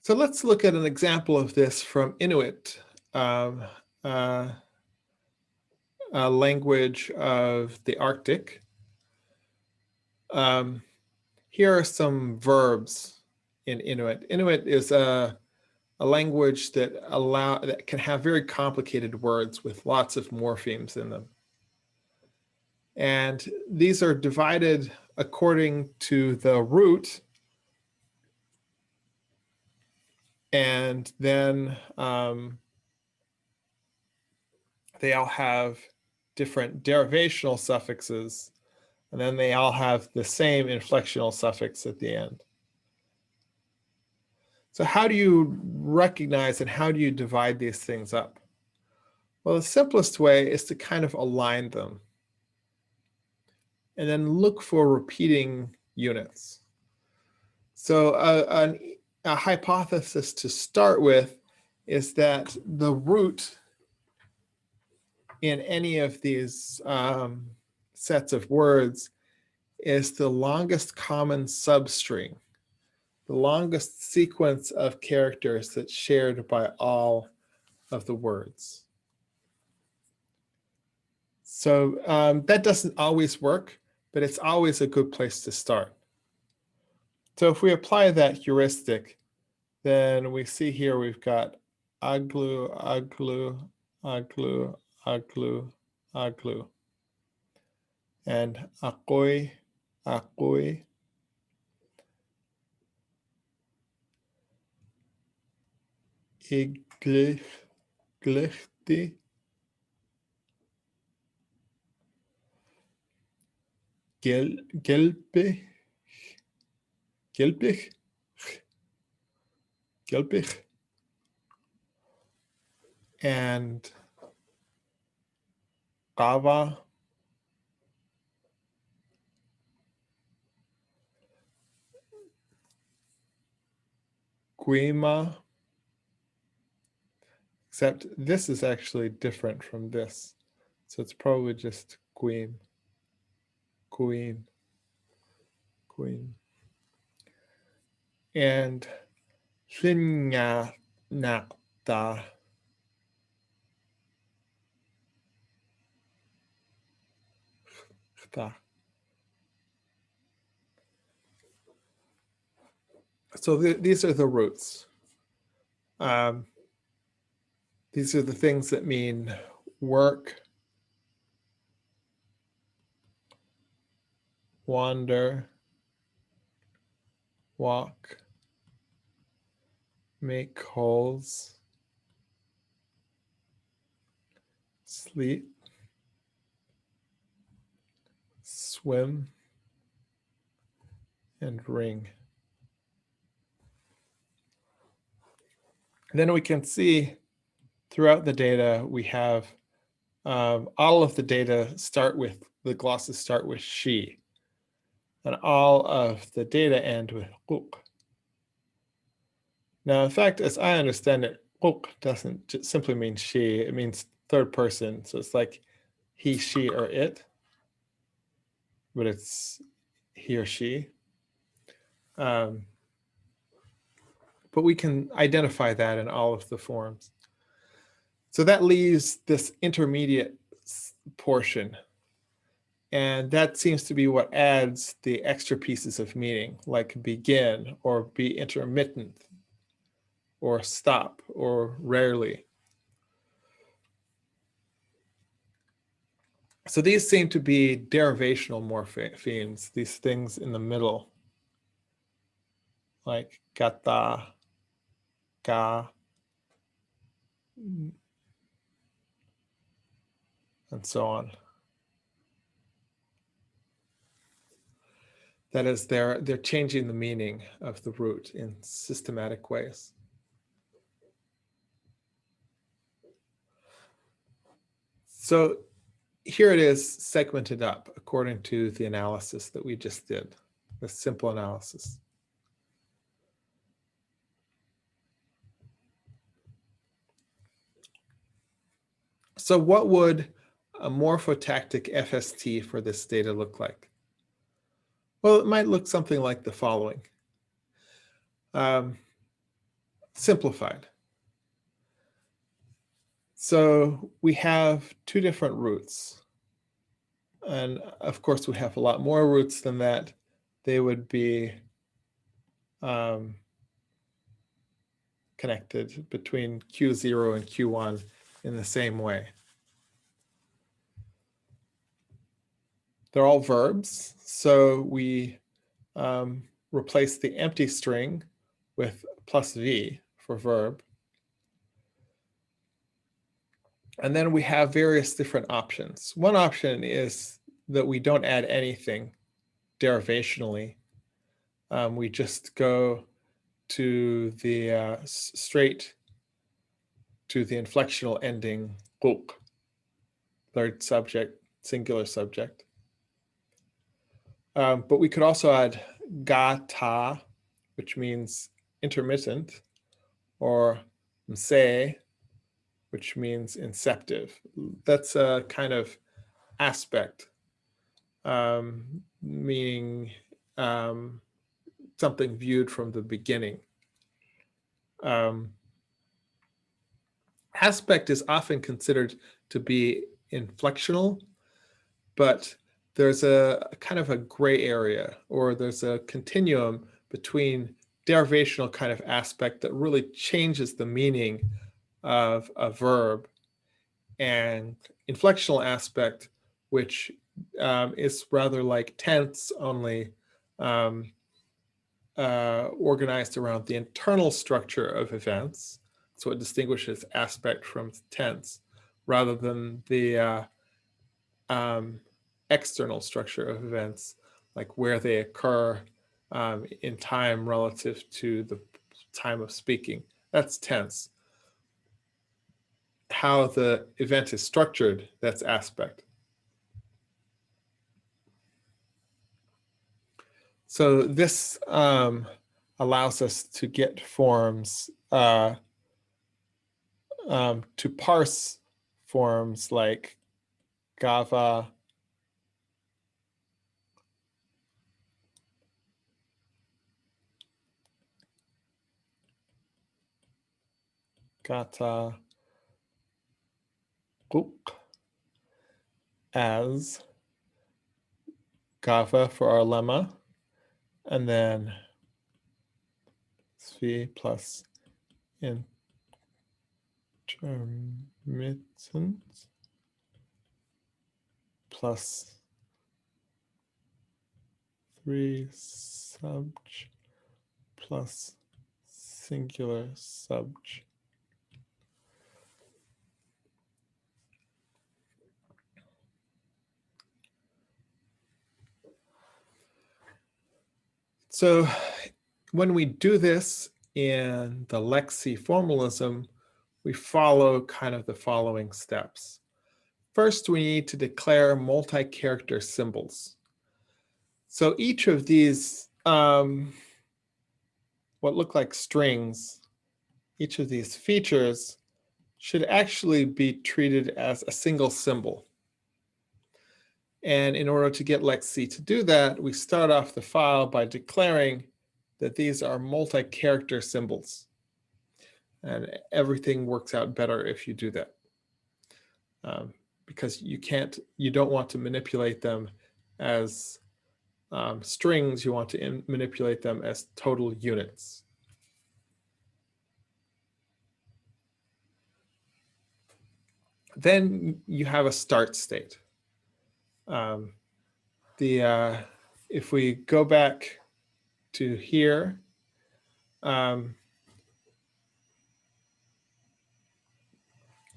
So let's look at an example of this from Inuit, um, a language of the Arctic. Here are some verbs in Inuit. Inuit is a language that can have very complicated words with lots of morphemes in them. And these are divided according to the root. And then they all have different derivational suffixes, and then they all have the same inflectional suffix at the end. So how do you recognize and how do you divide these things up? Well, the simplest way is to kind of align them and then look for repeating units. So a hypothesis to start with is that the root in any of these sets of words is the longest common substring, the longest sequence of characters that's shared by all of the words. So that doesn't always work, but it's always a good place to start. So if we apply that heuristic, then we see here we've got aglu, aglu, aglu, aglu, aglu, and akoy, akoy, iglich, glichti, gelbig, gelbig, gelbig, and Gava, Guima, except this is actually different from this. So it's probably just Guim, Queen, Queen. And Shinya Nakta. So these are the roots. These are the things that mean work, wander, walk, make holes, sleep, swim, and ring. And then we can see throughout the data, we have all of the data the glosses start with she. And all of the data end with quk. Now, in fact, as I understand it, quk doesn't just simply mean she, it means third person. So it's like he, she, or it, but it's he or she. But we can identify that in all of the forms. So that leaves this intermediate portion. And that seems to be what adds the extra pieces of meaning, like begin or be intermittent or stop or rarely. So these seem to be derivational morphemes, these things in the middle, like kata, ka, and so on. That is, they're changing the meaning of the root in systematic ways. So here it is segmented up according to the analysis that we just did, the simple analysis. So what would a morphotactic FST for this data look like? Well, it might look something like the following. simplified. So we have two different roots. And of course, we have a lot more roots than that. They would be connected between Q0 and Q1 in the same way. They're all verbs, so we replace the empty string with plus V for verb. And then we have various different options. One option is that we don't add anything derivationally. We just go to the straight to the inflectional ending quk, third subject, singular subject. But we could also add ga-ta, which means intermittent, or mse, which means inceptive. That's a kind of aspect, meaning something viewed from the beginning. Aspect is often considered to be inflectional, but there's a kind of a gray area, or there's a continuum between derivational kind of aspect that really changes the meaning of a verb, and inflectional aspect, which is rather like tense, only organized around the internal structure of events. So it distinguishes aspect from tense rather than the external structure of events, like where they occur in time relative to the time of speaking. That's tense. How the event is structured, that's aspect. So this allows us to get forms, to parse forms like gava, gata, quk, as gava for our lemma, and then svi plus intermittent plus 3 subj plus singular subj. So when we do this in the lexi formalism, we follow kind of the following steps. First, we need to declare multi-character symbols. So each of these, what look like strings, each of these features should actually be treated as a single symbol. And in order to get lexi to do that, we start off the file by declaring that these are multi-character symbols. And everything works out better if you do that. Because you don't want to manipulate them as strings, you want to manipulate them as total units. Then you have a start state. If we go back to here,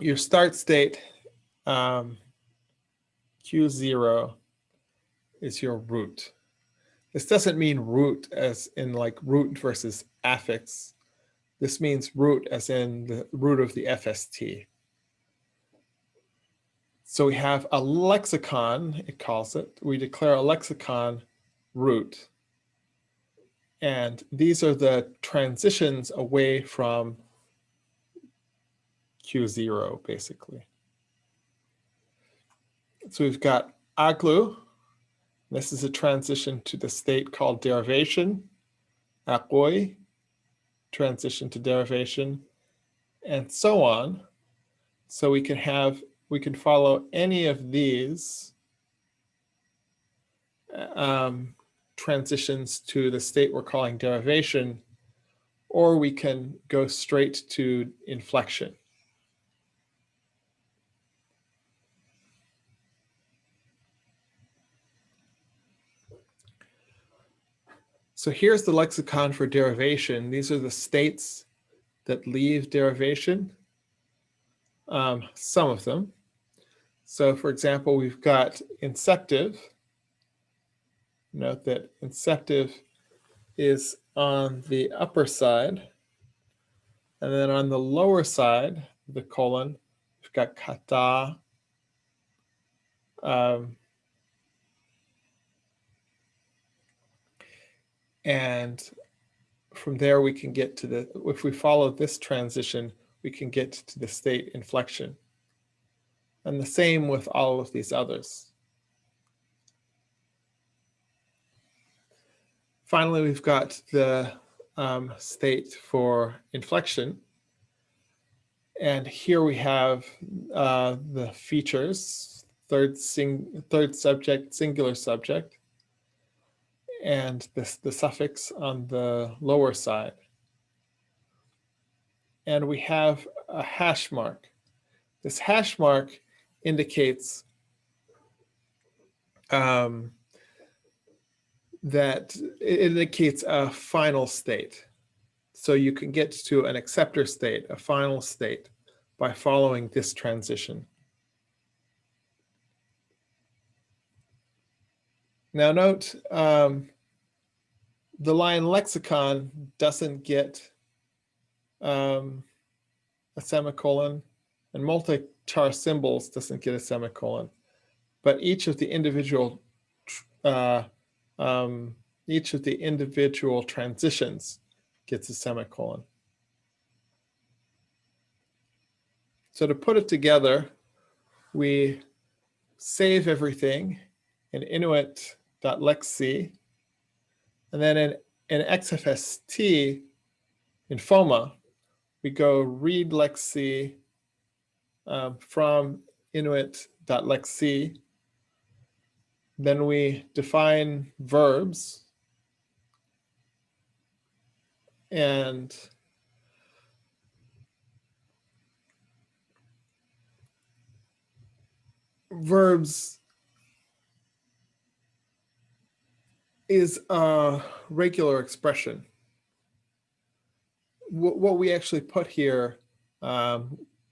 your start state, Q0, is your root. This doesn't mean root as in like root versus affix. This means root as in the root of the FST. So we have a lexicon, it calls it. We declare a lexicon root. And these are the transitions away from Q0, basically. So we've got aglu. This is a transition to the state called derivation, akoi, transition to derivation, and so on. So we can follow any of these transitions to the state we're calling derivation, or we can go straight to inflection. So here's the lexicon for derivation. These are the states that leave derivation, some of them. So for example, we've got inceptive. Note that inceptive is on the upper side. And then on the lower side, the colon, we've got kata. And from there, we can get to the, if we follow this transition, we can get to the state inflection. And the same with all of these others. Finally, we've got the state for inflection. And here we have the features, third subject, singular subject, and the suffix on the lower side. And we have a hash mark. This hash mark indicates that it indicates a final state. So you can get to an acceptor state, a final state, by following this transition. Now note, the line lexicon doesn't get a semicolon, and multi-char symbols doesn't get a semicolon, but each of the individual transitions gets a semicolon. So to put it together, we save everything in Inuit.lexc, and then in XFST, in FOMA, we go read lexc from Inuit.lexc. Then we define verbs, and verbs is a regular expression. What we actually put here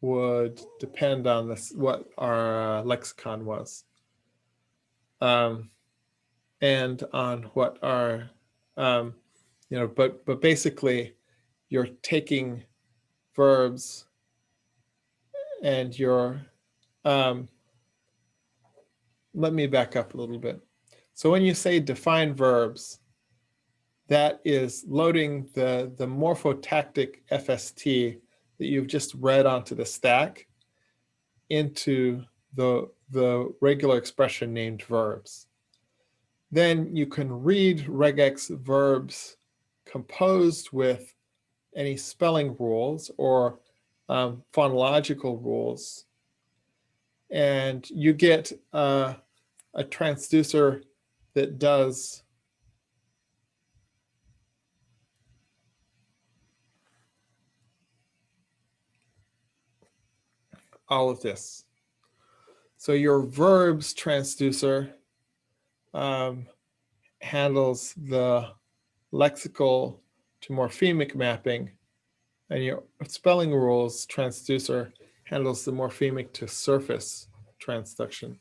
would depend on this, what our lexicon was, and on what our, but basically you're taking verbs and you're, let me back up a little bit. So when you say define verbs, that is loading the morphotactic FST that you've just read onto the stack into the regular expression named verbs. Then you can read regex verbs composed with any spelling rules or phonological rules, and you get a transducer that does all of this. So your verbs transducer handles the lexical to morphemic mapping, and your spelling rules transducer handles the morphemic to surface transduction.